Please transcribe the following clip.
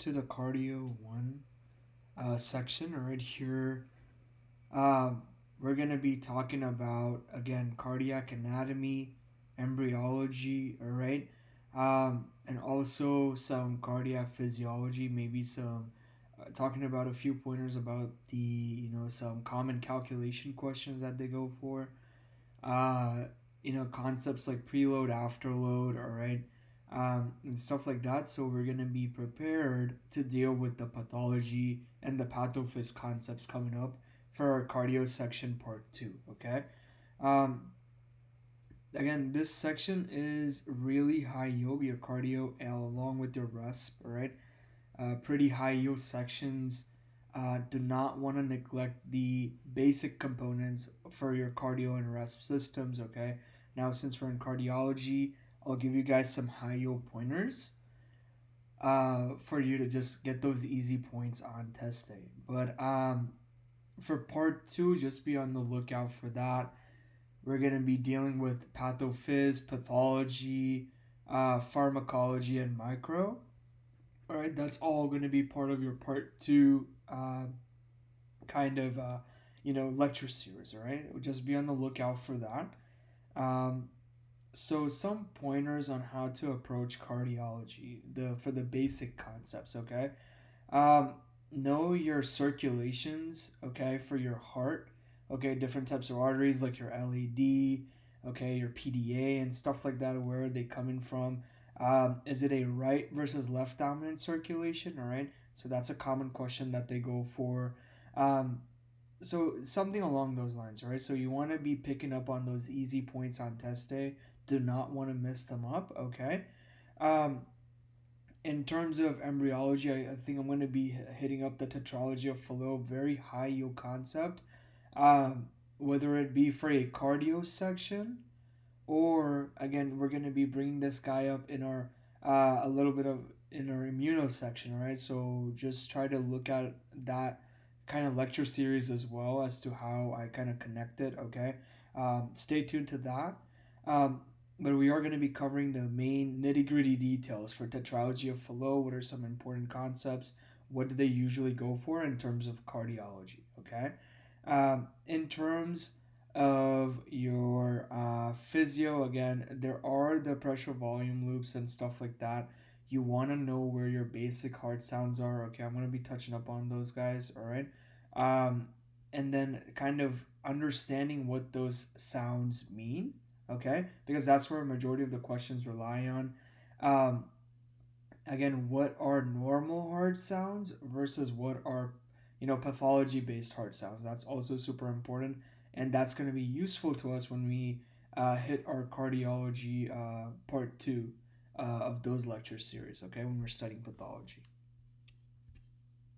to the cardio one section. Right here, um, we're gonna be talking about again cardiac anatomy, embryology. All right, and also some cardiac physiology. Maybe some talking about a few pointers about the some common calculation questions that they go for. uh, concepts like preload, afterload, all right, and stuff like that. So we're gonna be prepared to deal with the pathology and the pathophys concepts coming up for our cardio section part two. Okay. Um, Again, this section is really high yield your cardio along with your resp. All right, pretty high yield sections. Do not want to neglect the basic components for your cardio and resp systems. Okay. Now, since we're in cardiology, I'll give you guys some high yield pointers for you to just get those easy points on test day. But for part two, just be on the lookout for that. We're going to be dealing with pathophys, pathology, pharmacology, and micro. All right, that's all going to be part of your part two kind of lecture series. All right, just be on the lookout for that. Um, so some pointers on how to approach cardiology for the basic concepts. Okay, um, know your circulations. Okay, for your heart. Okay, different types of arteries like your LAD. Okay, your PDA and stuff like that. Where are they coming from? Is it a right versus left dominant circulation? All right, so that's a common question that they go for. Um, so something along those lines, right? So you want to be picking up on those easy points on test day. Do not want to miss them up. Okay. Um, in terms of embryology, I think I'm going to be hitting up the tetralogy of Fallot, very high yield concept. Um, Whether it be for a cardio section or again, we're going to be bringing this guy up in our a little bit of in our immuno section, all right? So just try to look at that kind of lecture series as well as to how I kind of connect it, okay? Stay tuned to that. Um, but we are going to be covering the main nitty gritty details for tetralogy of Fallot. What are some important concepts? What do they usually go for in terms of cardiology, okay? In terms of your physio, again, there are the pressure volume loops and stuff like that. You want to know where your basic heart sounds are. Okay, I'm going to be touching up on those guys, all right? Um, and then kind of understanding what those sounds mean, okay? Because that's where a majority of the questions rely on. Um, Again, what are normal heart sounds versus what are pathology based heart sounds. That's also super important, and that's going to be useful to us when we hit our cardiology part two of those lecture series, okay, when we're studying pathology.